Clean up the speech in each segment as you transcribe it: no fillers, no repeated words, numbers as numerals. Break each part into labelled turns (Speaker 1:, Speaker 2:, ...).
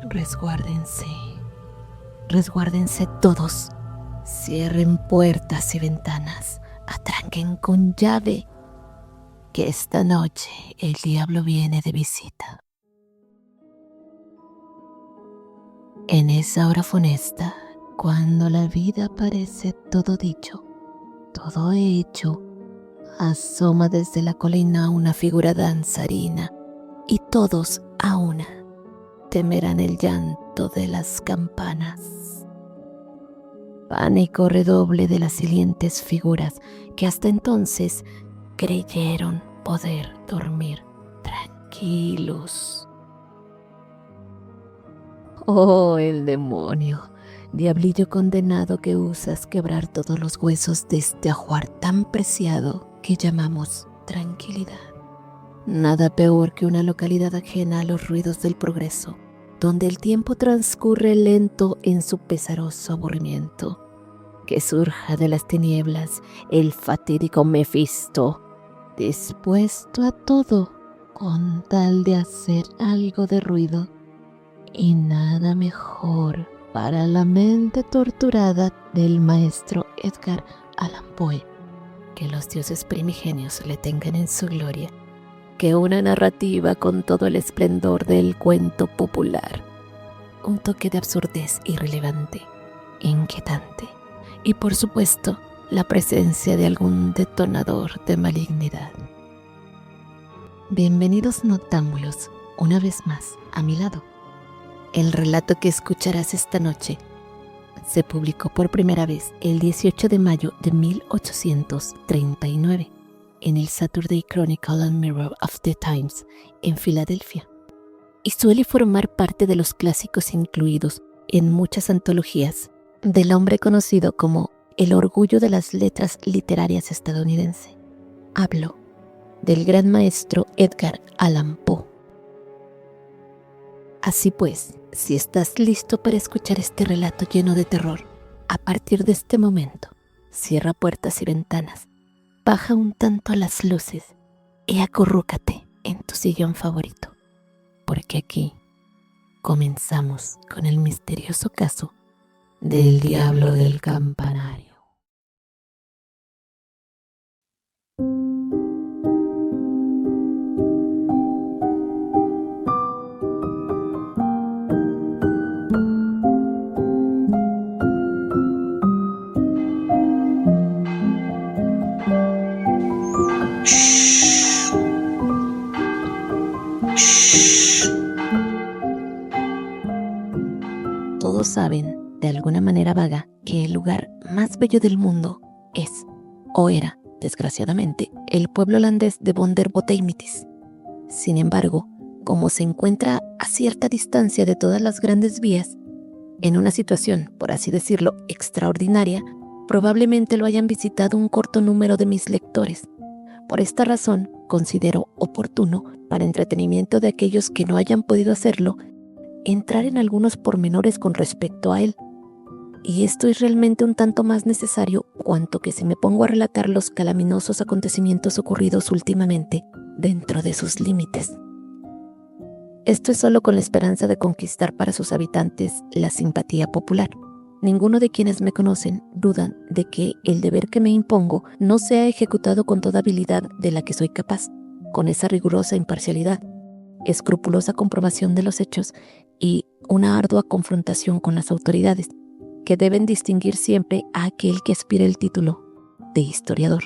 Speaker 1: Resguárdense. Resguárdense todos. Cierren puertas y ventanas. Atranquen con llave, que esta noche el diablo viene de visita. En esa hora funesta, cuando la vida parece todo dicho, todo hecho, asoma desde la colina una figura danzarina, y todos a una temerán el llanto de las campanas. Pánico redoble de las silientes figuras que hasta entonces creyeron poder dormir tranquilos. Oh, el demonio, diablillo condenado que usas quebrar todos los huesos de este ajuar tan preciado que llamamos tranquilidad. Nada peor que una localidad ajena a los ruidos del progreso, donde el tiempo transcurre lento en su pesaroso aburrimiento. Que surja de las tinieblas el fatídico Mefisto, dispuesto a todo con tal de hacer algo de ruido. Y nada mejor para la mente torturada del maestro Edgar Allan Poe, que los dioses primigenios le tengan en su gloria, que una narrativa con todo el esplendor del cuento popular, un toque de absurdez irrelevante, inquietante, y por supuesto la presencia de algún detonador de malignidad. Bienvenidos noctámbulos, una vez más a mi lado. El relato que escucharás esta noche se publicó por primera vez el 18 de mayo de 1839 en el Saturday Chronicle and Mirror of the Times en Filadelfia, y suele formar parte de los clásicos incluidos en muchas antologías del hombre conocido como el orgullo de las letras literarias estadounidense. Hablo del gran maestro Edgar Allan Poe. Así pues, si estás listo para escuchar este relato lleno de terror, a partir de este momento, cierra puertas y ventanas, baja un tanto las luces y acurrúcate en tu sillón favorito, porque aquí comenzamos con el misterioso caso del diablo del campanario. Todos saben, de alguna manera vaga, que el lugar más bello del mundo es, o era, desgraciadamente, el pueblo holandés de Vonderbotemitis. Sin embargo, como se encuentra a cierta distancia de todas las grandes vías, en una situación, por así decirlo, extraordinaria, probablemente lo hayan visitado un corto número de mis lectores. Por esta razón, considero oportuno, para entretenimiento de aquellos que no hayan podido hacerlo, entrar en algunos pormenores con respecto a él. Y esto es realmente un tanto más necesario cuanto que si me pongo a relatar los calaminosos acontecimientos ocurridos últimamente dentro de sus límites. Esto es solo con la esperanza de conquistar para sus habitantes la simpatía popular. Ninguno de quienes me conocen dudan de que el deber que me impongo no sea ejecutado con toda habilidad de la que soy capaz, con esa rigurosa imparcialidad, escrupulosa comprobación de los hechos y una ardua confrontación con las autoridades, que deben distinguir siempre a aquel que aspira el título de historiador.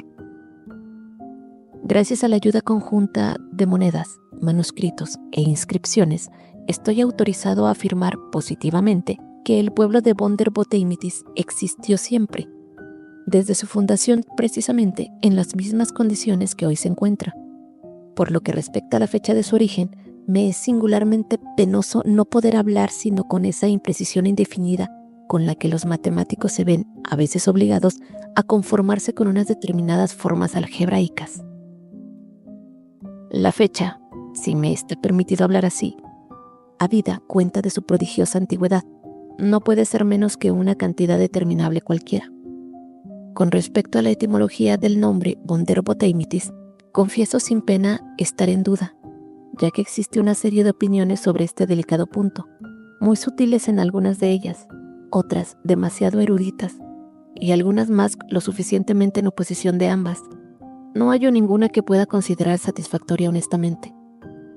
Speaker 1: Gracias a la ayuda conjunta de monedas, manuscritos e inscripciones, estoy autorizado a afirmar positivamente que el pueblo de Vonderbotemitis existió siempre, desde su fundación precisamente en las mismas condiciones que hoy se encuentra. Por lo que respecta a la fecha de su origen, me es singularmente penoso no poder hablar sino con esa imprecisión indefinida con la que los matemáticos se ven a veces obligados a conformarse con unas determinadas formas algebraicas. La fecha, si me está permitido hablar así, habida cuenta de su prodigiosa antigüedad, no puede ser menos que una cantidad determinable cualquiera. Con respecto a la etimología del nombre Vonderbotemitis, confieso sin pena estar en duda, ya que existe una serie de opiniones sobre este delicado punto. muy sutiles en algunas de ellas, otras demasiado eruditas, y algunas más lo suficientemente en oposición de ambas. No hallo ninguna que pueda considerar satisfactoria honestamente.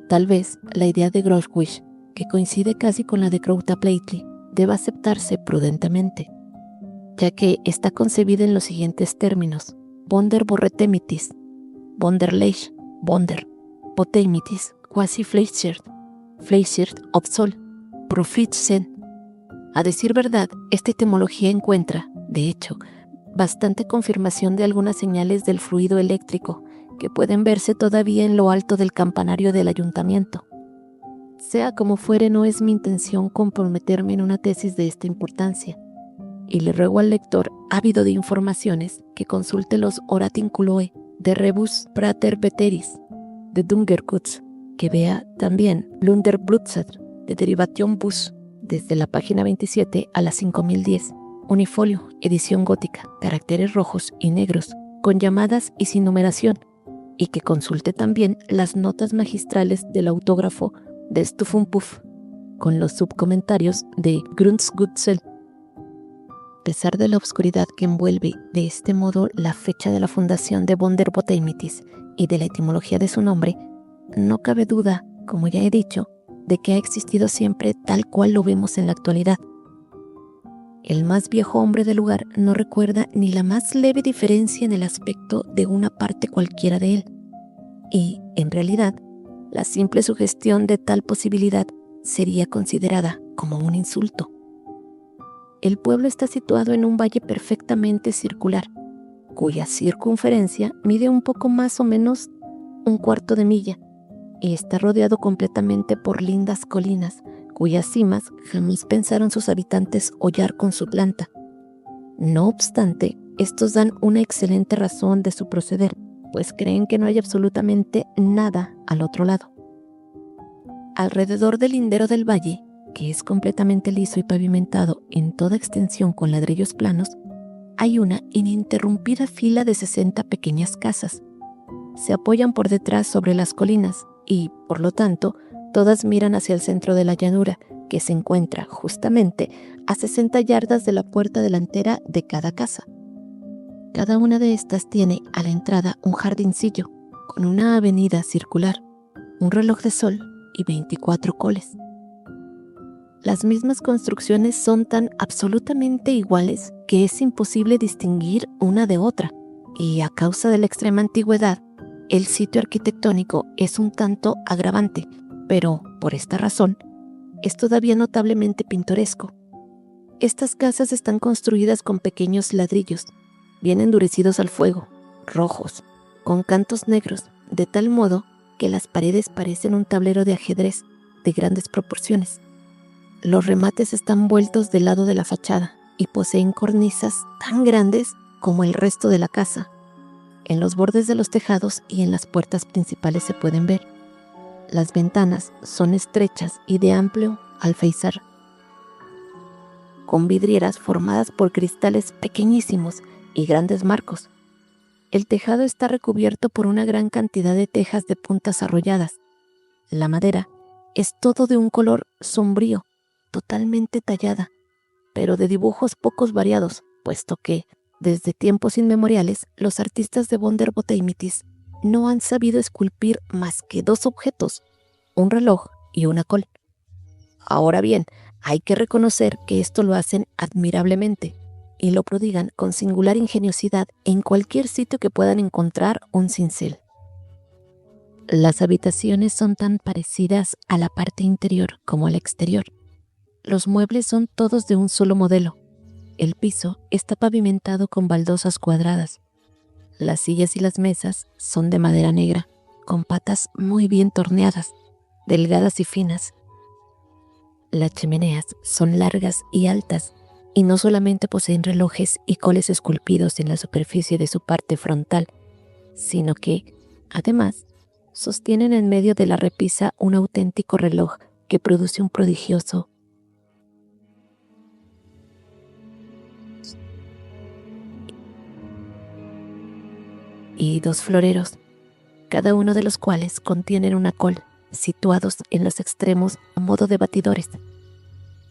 Speaker 1: Tal vez la idea de Groswish, que coincide casi con la de Croutaplately, deba aceptarse prudentemente, ya que está concebida en los siguientes términos: Bonder borretemitis, Bonderleish, Bonder, Poteimitis, quasi Fleischert, Fleischert ob Sol, Profitsen. A decir verdad, esta etimología encuentra, de hecho, bastante confirmación de algunas señales del fluido eléctrico que pueden verse todavía en lo alto del campanario del ayuntamiento. Sea como fuere, no es mi intención comprometerme en una tesis de esta importancia, y le ruego al lector ávido de informaciones que consulte los Oratinculoe de Rebus Prater Veteris de Dungerkutz, que vea también Blunderblutzat de Derivation Bus desde la página 27 a la 5010, unifolio, edición gótica, caracteres rojos y negros, con llamadas y sin numeración, y que consulte también las notas magistrales del autógrafo de Stufenpuff, con los subcomentarios de Grundsgutzel. A pesar de la obscuridad que envuelve de este modo la fecha de la fundación de Bonder Boteimitis y de la etimología de su nombre, no cabe duda, como ya he dicho, de que ha existido siempre tal cual lo vemos en la actualidad. El más viejo hombre del lugar no recuerda ni la más leve diferencia en el aspecto de una parte cualquiera de él, y, en realidad, la simple sugestión de tal posibilidad sería considerada como un insulto. El pueblo está situado en un valle perfectamente circular, cuya circunferencia mide un poco más o menos un cuarto de milla, y está rodeado completamente por lindas colinas, cuyas cimas jamás pensaron sus habitantes hollar con su planta. No obstante, estos dan una excelente razón de su proceder, pues creen que no hay absolutamente nada al otro lado. Alrededor del lindero del valle, que es completamente liso y pavimentado en toda extensión con ladrillos planos, hay una ininterrumpida fila de 60 pequeñas casas. Se apoyan por detrás sobre las colinas y, por lo tanto, todas miran hacia el centro de la llanura, que se encuentra justamente a 60 yardas de la puerta delantera de cada casa. Cada una de estas tiene a la entrada un jardincillo con una avenida circular, un reloj de sol y 24 coles. Las mismas construcciones son tan absolutamente iguales que es imposible distinguir una de otra, y a causa de la extrema antigüedad, el sitio arquitectónico es un tanto agravante, pero, por esta razón, es todavía notablemente pintoresco. Estas casas están construidas con pequeños ladrillos, bien endurecidos al fuego, rojos, con cantos negros, de tal modo que las paredes parecen un tablero de ajedrez de grandes proporciones. Los remates están vueltos del lado de la fachada y poseen cornisas tan grandes como el resto de la casa. En los bordes de los tejados y en las puertas principales se pueden ver. Las ventanas son estrechas y de amplio alféizar, con vidrieras formadas por cristales pequeñísimos y grandes marcos. El tejado está recubierto por una gran cantidad de tejas de puntas arrolladas. La madera es todo de un color sombrío, totalmente tallada, pero de dibujos pocos variados, puesto que, desde tiempos inmemoriales, los artistas de Bonder Boteimitis no han sabido esculpir más que dos objetos, un reloj y una col. Ahora bien, hay que reconocer que esto lo hacen admirablemente y lo prodigan con singular ingeniosidad en cualquier sitio que puedan encontrar un cincel. Las habitaciones son tan parecidas a la parte interior como al exterior. Los muebles son todos de un solo modelo. El piso está pavimentado con baldosas cuadradas. Las sillas y las mesas son de madera negra, con patas muy bien torneadas, delgadas y finas. Las chimeneas son largas y altas, y no solamente poseen relojes y coles esculpidos en la superficie de su parte frontal, sino que, además, sostienen en medio de la repisa un auténtico reloj que produce un prodigioso y dos floreros, cada uno de los cuales contienen una col, situados en los extremos a modo de batidores.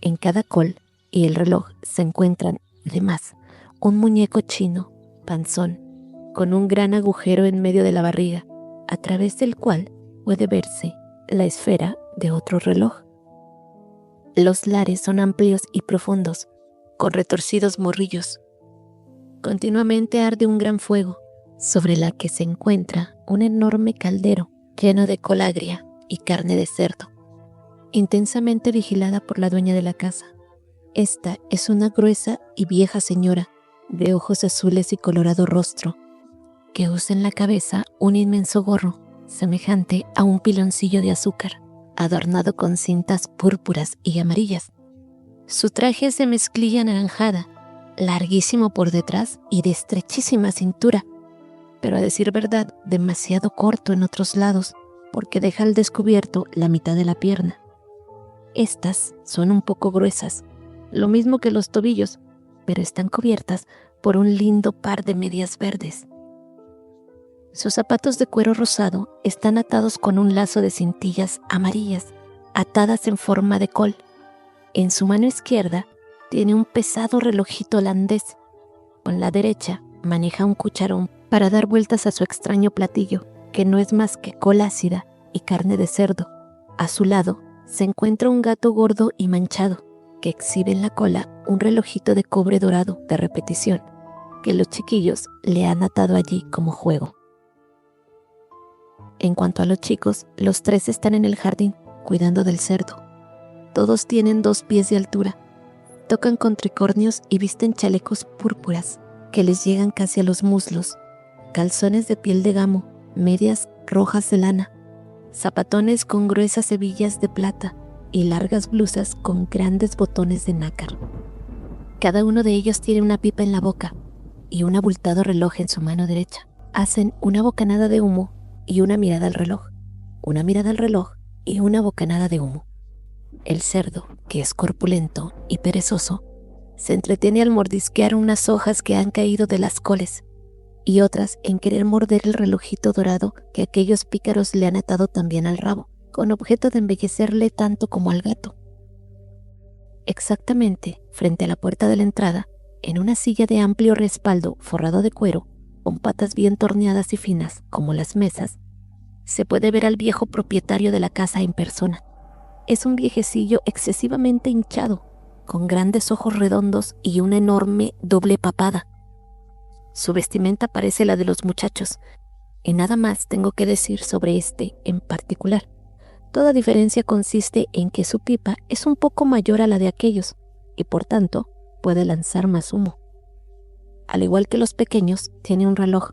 Speaker 1: En cada col y el reloj se encuentran, además, un muñeco chino, panzón, con un gran agujero en medio de la barriga, a través del cual puede verse la esfera de otro reloj. Los lares son amplios y profundos, con retorcidos morrillos. Continuamente arde un gran fuego, sobre la que se encuentra un enorme caldero lleno de col agria y carne de cerdo, intensamente vigilada por la dueña de la casa. Esta es una gruesa y vieja señora, de ojos azules y colorado rostro, que usa en la cabeza un inmenso gorro, semejante a un piloncillo de azúcar, adornado con cintas púrpuras y amarillas. Su traje es de mezclilla anaranjada, larguísimo por detrás y de estrechísima cintura, pero a decir verdad, demasiado corto en otros lados, porque deja al descubierto la mitad de la pierna. Estas son un poco gruesas, lo mismo que los tobillos, pero están cubiertas por un lindo par de medias verdes. Sus zapatos de cuero rosado están atados con un lazo de cintillas amarillas, atadas en forma de col. En su mano izquierda tiene un pesado relojito holandés. Con la derecha maneja un cucharón para dar vueltas a su extraño platillo, que no es más que col ácida y carne de cerdo. A su lado se encuentra un gato gordo y manchado, que exhibe en la cola un relojito de cobre dorado de repetición, que los chiquillos le han atado allí como juego. En cuanto a los chicos, los tres están en el jardín, cuidando del cerdo. Todos tienen 2 pies de altura, tocan con tricornios y visten chalecos púrpuras que les llegan casi a los muslos, calzones de piel de gamo, medias rojas de lana, zapatones con gruesas hebillas de plata y largas blusas con grandes botones de nácar. Cada uno de ellos tiene una pipa en la boca y un abultado reloj en su mano derecha. Hacen una bocanada de humo y una mirada al reloj, una mirada al reloj y una bocanada de humo. El cerdo, que es corpulento y perezoso, se entretiene al mordisquear unas hojas que han caído de las coles y otras en querer morder el relojito dorado que aquellos pícaros le han atado también al rabo, con objeto de embellecerle tanto como al gato. Exactamente frente a la puerta de la entrada, en una silla de amplio respaldo forrado de cuero, con patas bien torneadas y finas como las mesas, se puede ver al viejo propietario de la casa en persona. Es un viejecillo excesivamente hinchado, con grandes ojos redondos y una enorme doble papada. Su vestimenta parece la de los muchachos, y nada más tengo que decir sobre este en particular. Toda diferencia consiste en que su pipa es un poco mayor a la de aquellos, y por tanto puede lanzar más humo. Al igual que los pequeños, tiene un reloj,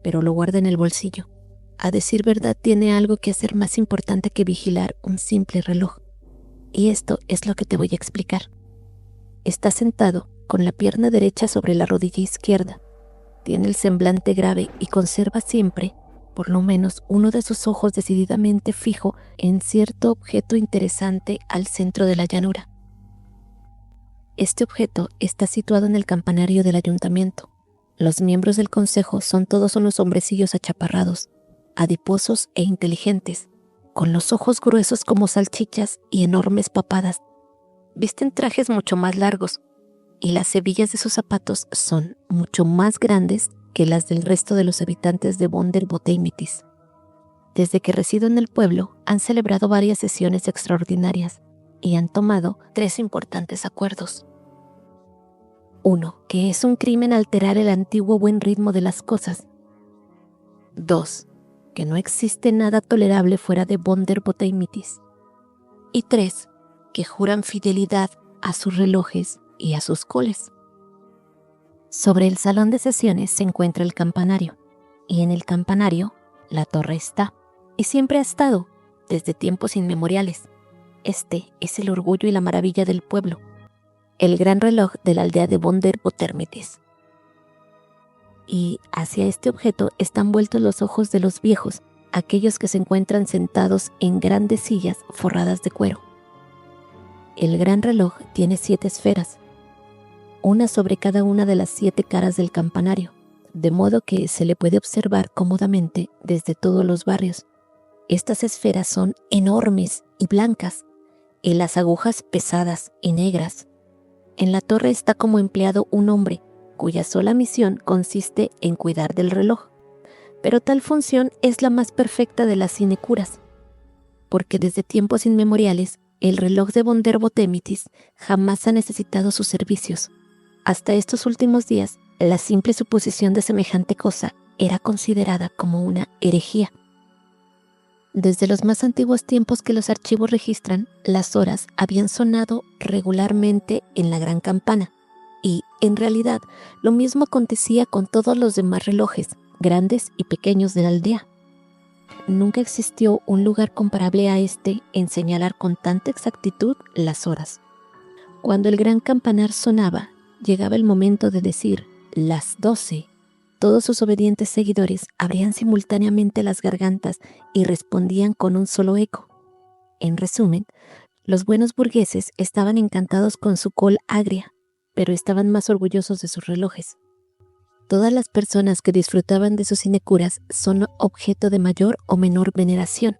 Speaker 1: pero lo guarda en el bolsillo. A decir verdad, tiene algo que hacer más importante que vigilar un simple reloj. Y esto es lo que te voy a explicar. Está sentado con la pierna derecha sobre la rodilla izquierda. Tiene el semblante grave y conserva siempre, por lo menos, uno de sus ojos decididamente fijo en cierto objeto interesante al centro de la llanura. Este objeto está situado en el campanario del ayuntamiento. Los miembros del consejo son todos unos hombrecillos achaparrados, adiposos e inteligentes, con los ojos gruesos como salchichas y enormes papadas. Visten trajes mucho más largos, y las hebillas de sus zapatos son mucho más grandes que las del resto de los habitantes de Bonder Boteimitis. Desde que resido en el pueblo, han celebrado varias sesiones extraordinarias y han tomado 3 importantes acuerdos. 1. Que es un crimen alterar el antiguo buen ritmo de las cosas. 2. Que no existe nada tolerable fuera de Bonder Boteimitis. Y 3. Que juran fidelidad a sus relojes y a sus coles. Sobre el salón de sesiones se encuentra el campanario, y en el campanario la torre está, y siempre ha estado, desde tiempos inmemoriales. Este es el orgullo y la maravilla del pueblo, el gran reloj de la aldea de Bonder Boteimitis. Y hacia este objeto están vueltos los ojos de los viejos, aquellos que se encuentran sentados en grandes sillas forradas de cuero. El gran reloj tiene 7 esferas, una sobre cada una de las 7 caras del campanario, de modo que se le puede observar cómodamente desde todos los barrios. Estas esferas son enormes y blancas, y las agujas pesadas y negras. En la torre está como empleado un hombre, cuya sola misión consiste en cuidar del reloj. Pero tal función es la más perfecta de las sinecuras, porque desde tiempos inmemoriales el reloj de Bonder Botemitis jamás ha necesitado sus servicios. Hasta estos últimos días, la simple suposición de semejante cosa era considerada como una herejía. Desde los más antiguos tiempos que los archivos registran, las horas habían sonado regularmente en la gran campana, y, en realidad, lo mismo acontecía con todos los demás relojes, grandes y pequeños de la aldea. Nunca existió un lugar comparable a este en señalar con tanta exactitud las horas. Cuando el gran campanar sonaba, llegaba el momento de decir las 12. Todos sus obedientes seguidores abrían simultáneamente las gargantas y respondían con un solo eco. En resumen, los buenos burgueses estaban encantados con su col agria, pero estaban más orgullosos de sus relojes. Todas las personas que disfrutaban de sus sinecuras son objeto de mayor o menor veneración,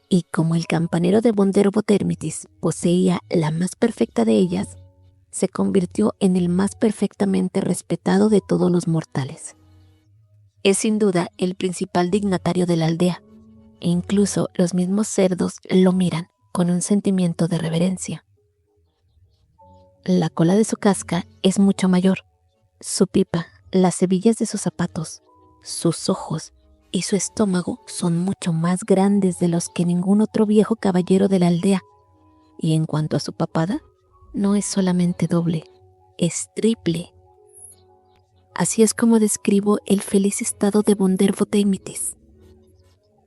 Speaker 1: y como el campanero de Bonder Botemitis poseía la más perfecta de ellas, se convirtió en el más perfectamente respetado de todos los mortales. Es sin duda el principal dignatario de la aldea, e incluso los mismos cerdos lo miran con un sentimiento de reverencia. La cola de su casca es mucho mayor, su pipa, las hebillas de sus zapatos, sus ojos y su estómago son mucho más grandes de los que ningún otro viejo caballero de la aldea, y en cuanto a su papada, no es solamente doble, es triple. Así es como describo el feliz estado de Bonder Botemitis.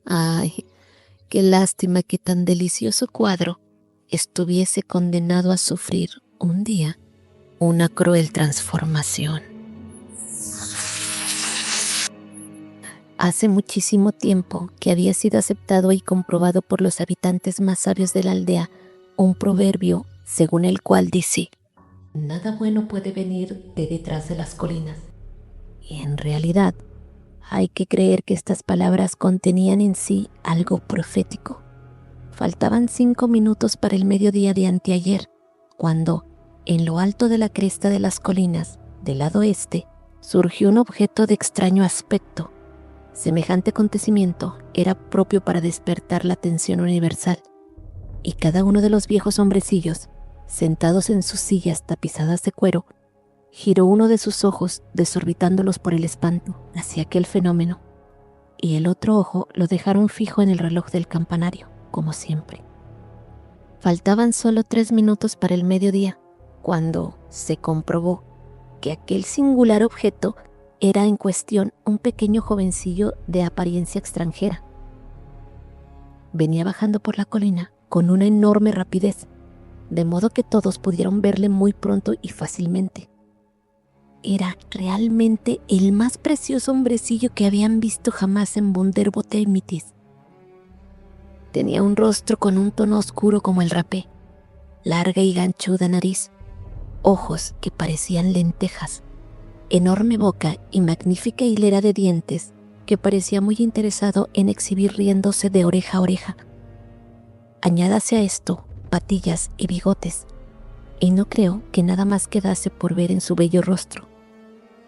Speaker 1: Ay, qué lástima que tan delicioso cuadro estuviese condenado a sufrir un día una cruel transformación. Hace muchísimo tiempo que había sido aceptado y comprobado por los habitantes más sabios de la aldea un proverbio según el cual dice: nada bueno puede venir de detrás de las colinas. Y en realidad, hay que creer que estas palabras contenían en sí algo profético. Faltaban 5 minutos para el mediodía de anteayer, cuando, en lo alto de la cresta de las colinas, del lado este, surgió un objeto de extraño aspecto. Semejante acontecimiento era propio para despertar la atención universal, y cada uno de los viejos hombrecillos, sentados en sus sillas tapizadas de cuero, giró uno de sus ojos, desorbitándolos por el espanto, hacia aquel fenómeno, y el otro ojo lo dejaron fijo en el reloj del campanario, como siempre. Faltaban solo 3 minutos para el mediodía, cuando se comprobó que aquel singular objeto era en cuestión un pequeño jovencillo de apariencia extranjera. Venía bajando por la colina con una enorme rapidez, de modo que todos pudieron verle muy pronto y fácilmente. Era realmente el más precioso hombrecillo que habían visto jamás en Bonder Botemitis. Tenía un rostro con un tono oscuro como el rapé, larga y ganchuda nariz, ojos que parecían lentejas, enorme boca y magnífica hilera de dientes que parecía muy interesado en exhibir riéndose de oreja a oreja. Añádase a esto patillas y bigotes, y no creo que nada más quedase por ver en su bello rostro.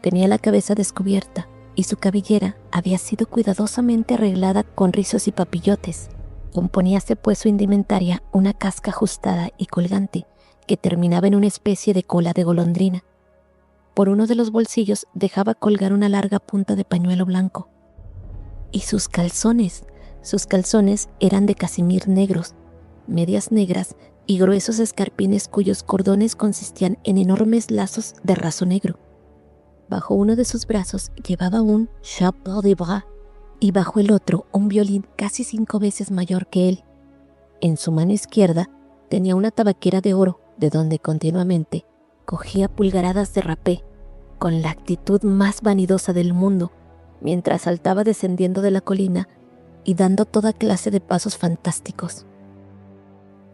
Speaker 1: Tenía la cabeza descubierta y su cabellera había sido cuidadosamente arreglada con rizos y papillotes. Componíase pues su indumentaria una casca ajustada y colgante que terminaba en una especie de cola de golondrina. Por uno de los bolsillos dejaba colgar una larga punta de pañuelo blanco. Y sus calzones eran de casimir negros, medias negras y gruesos escarpines cuyos cordones consistían en enormes lazos de raso negro. Bajo uno de sus brazos llevaba un chapeau de bras y bajo el otro un violín casi 5 veces mayor que él. En su mano izquierda tenía una tabaquera de oro, de donde continuamente cogía pulgaradas de rapé, con la actitud más vanidosa del mundo, mientras saltaba descendiendo de la colina y dando toda clase de pasos fantásticos.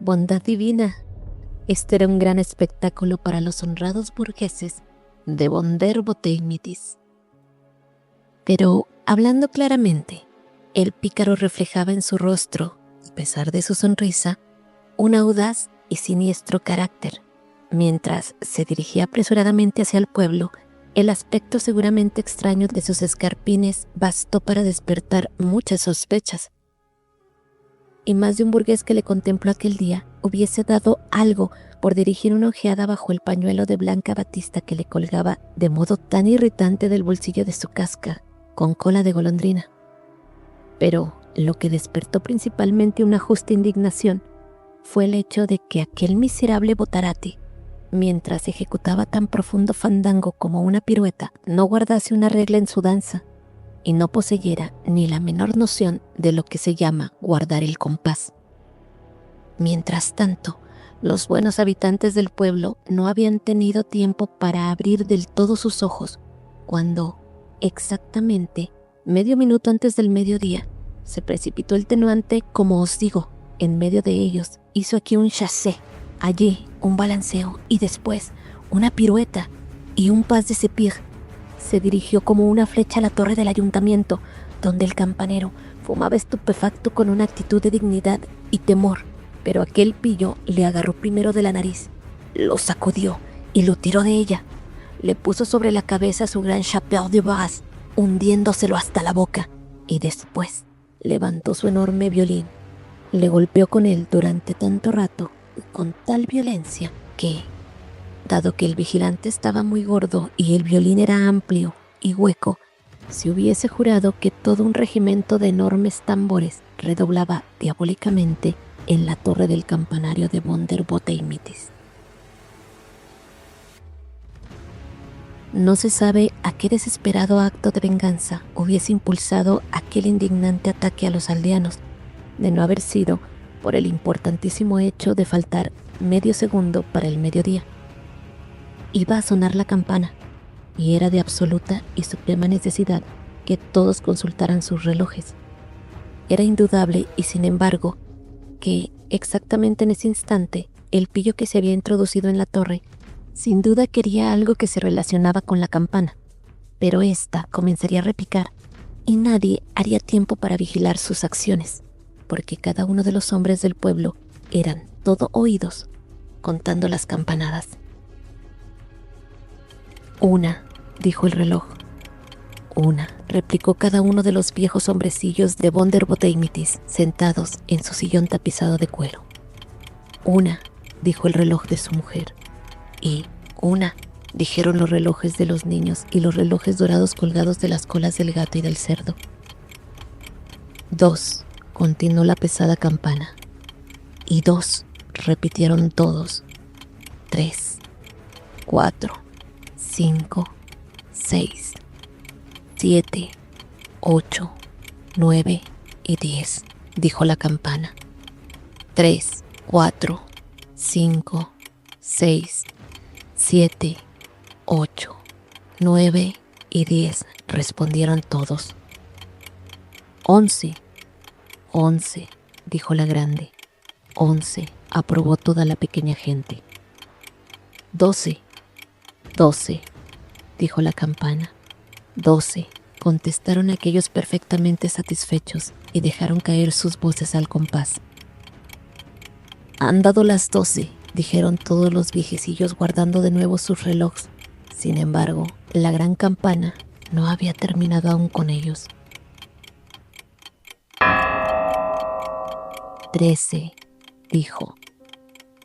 Speaker 1: Bondad divina, este era un gran espectáculo para los honrados burgueses de Bonder Botemitis. Pero, hablando claramente, el pícaro reflejaba en su rostro, a pesar de su sonrisa, un audaz y siniestro carácter. Mientras se dirigía apresuradamente hacia el pueblo, el aspecto seguramente extraño de sus escarpines bastó para despertar muchas sospechas. Y más de un burgués que le contempló aquel día hubiese dado algo por dirigir una ojeada bajo el pañuelo de blanca batista que le colgaba de modo tan irritante del bolsillo de su casca, con cola de golondrina. Pero lo que despertó principalmente una justa indignación fue el hecho de que aquel miserable Botarate, mientras ejecutaba tan profundo fandango como una pirueta, no guardase una regla en su danza y no poseyera ni la menor noción de lo que se llama guardar el compás. Mientras tanto, los buenos habitantes del pueblo no habían tenido tiempo para abrir del todo sus ojos cuando, exactamente medio minuto antes del mediodía, se precipitó el tenuante, como os digo, en medio de ellos. Hizo aquí un chassé, allí un balanceo y después una pirueta y un pas de cepir. Se dirigió como una flecha a la torre del ayuntamiento, donde el campanero fumaba estupefacto con una actitud de dignidad y temor. Pero aquel pillo le agarró primero de la nariz, lo sacudió y lo tiró de ella. Le puso sobre la cabeza su gran chapeau de brass, hundiéndoselo hasta la boca, y después levantó su enorme violín. Le golpeó con él durante tanto rato y con tal violencia que, dado que el vigilante estaba muy gordo y el violín era amplio y hueco, se hubiese jurado que todo un regimiento de enormes tambores redoblaba diabólicamente en la torre del campanario de Vonderbotemitis. No se sabe a qué desesperado acto de venganza hubiese impulsado aquel indignante ataque a los aldeanos, de no haber sido por el importantísimo hecho de faltar medio segundo para el mediodía. Iba a sonar la campana, y era de absoluta y suprema necesidad que todos consultaran sus relojes. Era indudable, y sin embargo, que exactamente en ese instante el pillo que se había introducido en la torre sin duda quería algo que se relacionaba con la campana, pero ésta comenzaría a repicar y nadie haría tiempo para vigilar sus acciones, porque cada uno de los hombres del pueblo eran todo oídos, contando las campanadas. «Una», dijo el reloj. «Una», replicó cada uno de los viejos hombrecillos de Vonderbotemitis sentados en su sillón tapizado de cuero. «Una», dijo el reloj de su mujer. Y «una», dijeron los relojes de los niños y los relojes dorados colgados de las colas del gato y del cerdo. «Dos», continuó la pesada campana. Y «dos», repitieron todos. «Tres, 4, 5, 6, 7, 8, 9 y 10, dijo la campana. 3, 4, 5, 6, 7, 8, 9 y 10, respondieron todos. 11, 11, dijo la grande. 11, aprobó toda la pequeña gente. 12, 12, dijo la campana. 12, contestaron aquellos perfectamente satisfechos y dejaron caer sus voces al compás. Han dado las 12, dijeron todos los viejecillos guardando de nuevo sus relojes. Sin embargo, la gran campana no había terminado aún con ellos. 13, dijo.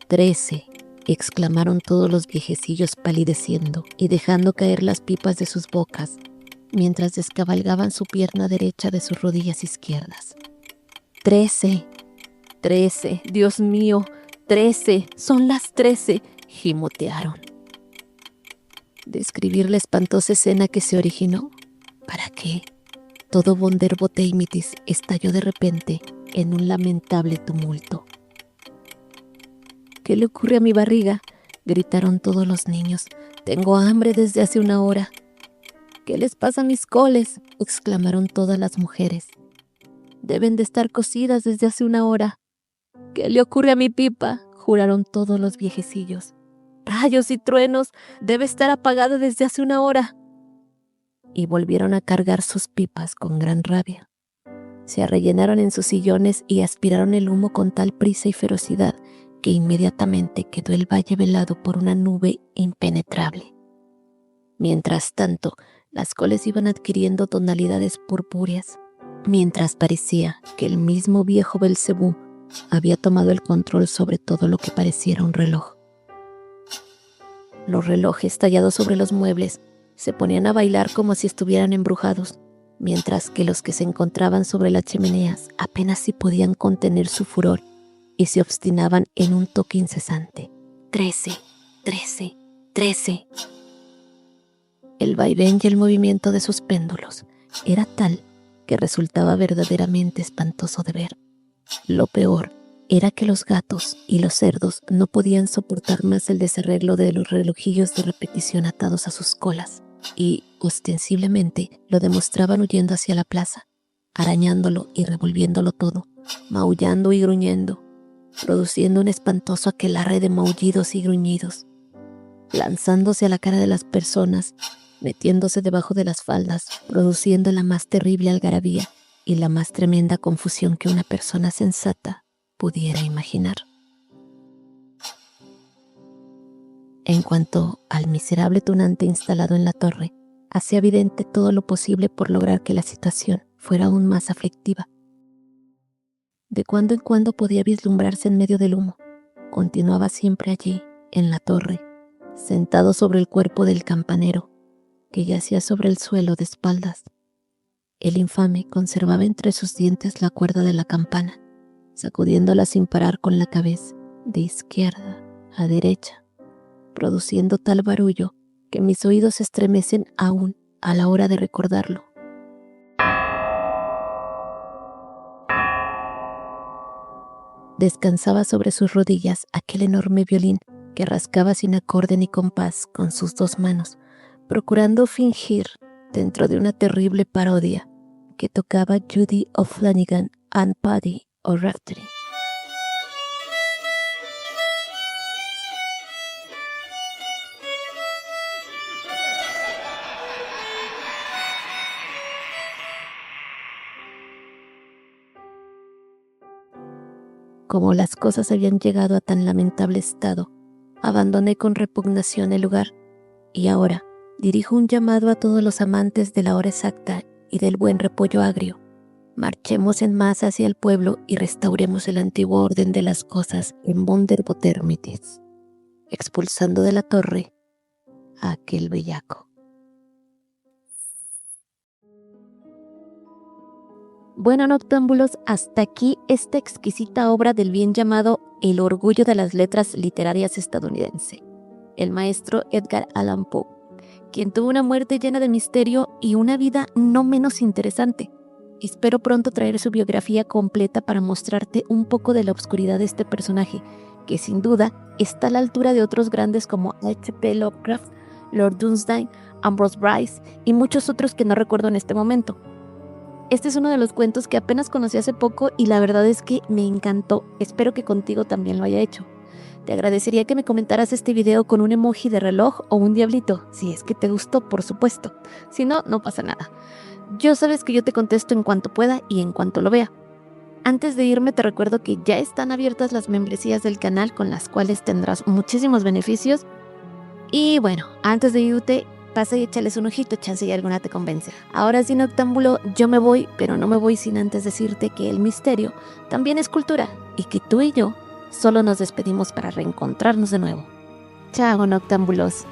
Speaker 1: 13, exclamaron todos los viejecillos palideciendo y dejando caer las pipas de sus bocas, mientras descabalgaban su pierna derecha de sus rodillas izquierdas. 13, 13, Dios mío, 13, son las 13, gimotearon. ¿Describir la espantosa escena que se originó? ¿Para qué? Todo Vonderbotemitis estalló de repente en un lamentable tumulto. ¿Qué le ocurre a mi barriga?, gritaron todos los niños. Tengo hambre desde hace una hora. ¿Qué les pasa a mis coles?, exclamaron todas las mujeres. Deben de estar cocidas desde hace una hora. ¿Qué le ocurre a mi pipa?, juraron todos los viejecillos. Rayos y truenos, debe estar apagada desde hace una hora. Y volvieron a cargar sus pipas con gran rabia. Se arrellenaron en sus sillones y aspiraron el humo con tal prisa y ferocidad que inmediatamente quedó el valle velado por una nube impenetrable. Mientras tanto, las coles iban adquiriendo tonalidades purpúreas, mientras parecía que el mismo viejo Belcebú había tomado el control sobre todo lo que pareciera un reloj. Los relojes tallados sobre los muebles se ponían a bailar como si estuvieran embrujados, mientras que los que se encontraban sobre las chimeneas apenas si podían contener su furor y se obstinaban en un toque incesante. 13, 13, 13. El vaivén y el movimiento de sus péndulos era tal que resultaba verdaderamente espantoso de ver. Lo peor era que los gatos y los cerdos no podían soportar más el desarreglo de los relojillos de repetición atados a sus colas y, ostensiblemente, lo demostraban huyendo hacia la plaza, arañándolo y revolviéndolo todo, maullando y gruñendo, produciendo un espantoso aquelarre de maullidos y gruñidos, lanzándose a la cara de las personas, metiéndose debajo de las faldas, produciendo la más terrible algarabía y la más tremenda confusión que una persona sensata pudiera imaginar. En cuanto al miserable tunante instalado en la torre, hacía evidente todo lo posible por lograr que la situación fuera aún más aflictiva. De cuando en cuando podía vislumbrarse en medio del humo. Continuaba siempre allí, en la torre, sentado sobre el cuerpo del campanero, que yacía sobre el suelo de espaldas. El infame conservaba entre sus dientes la cuerda de la campana, sacudiéndola sin parar con la cabeza, de izquierda a derecha, produciendo tal barullo que mis oídos se estremecen aún a la hora de recordarlo. Descansaba sobre sus rodillas aquel enorme violín que rascaba sin acorde ni compás con sus dos manos, procurando fingir, dentro de una terrible parodia, que tocaba Judy O'Flanagan and Paddy O'Raftery. Como las cosas habían llegado a tan lamentable estado, abandoné con repugnación el lugar y ahora dirijo un llamado a todos los amantes de la hora exacta y del buen repollo agrio. Marchemos en masa hacia el pueblo y restauremos el antiguo orden de las cosas en Vonderbotermitis, expulsando de la torre a aquel bellaco. Bueno, noctámbulos, hasta aquí esta exquisita obra del bien llamado El orgullo de las letras literarias estadounidense, el maestro Edgar Allan Poe, quien tuvo una muerte llena de misterio y una vida no menos interesante. Espero pronto traer su biografía completa para mostrarte un poco de la obscuridad de este personaje, que sin duda está a la altura de otros grandes como H.P. Lovecraft, Lord Dunstan, Ambrose Bierce y muchos otros que no recuerdo en este momento. Este es uno de los cuentos que apenas conocí hace poco y la verdad es que me encantó. Espero que contigo también lo haya hecho. Te agradecería que me comentaras este video con un emoji de reloj o un diablito, si es que te gustó, por supuesto. Si no, no pasa nada. Yo sabes que yo te contesto en cuanto pueda y en cuanto lo vea. Antes de irme te recuerdo que ya están abiertas las membresías del canal con las cuales tendrás muchísimos beneficios. Y bueno, antes de irte, pasa y échales un ojito, chance y alguna te convence. Ahora sí, noctámbulo, yo me voy, pero no me voy sin antes decirte que el misterio también es cultura y que tú y yo solo nos despedimos para reencontrarnos de nuevo. Chao, noctámbulos.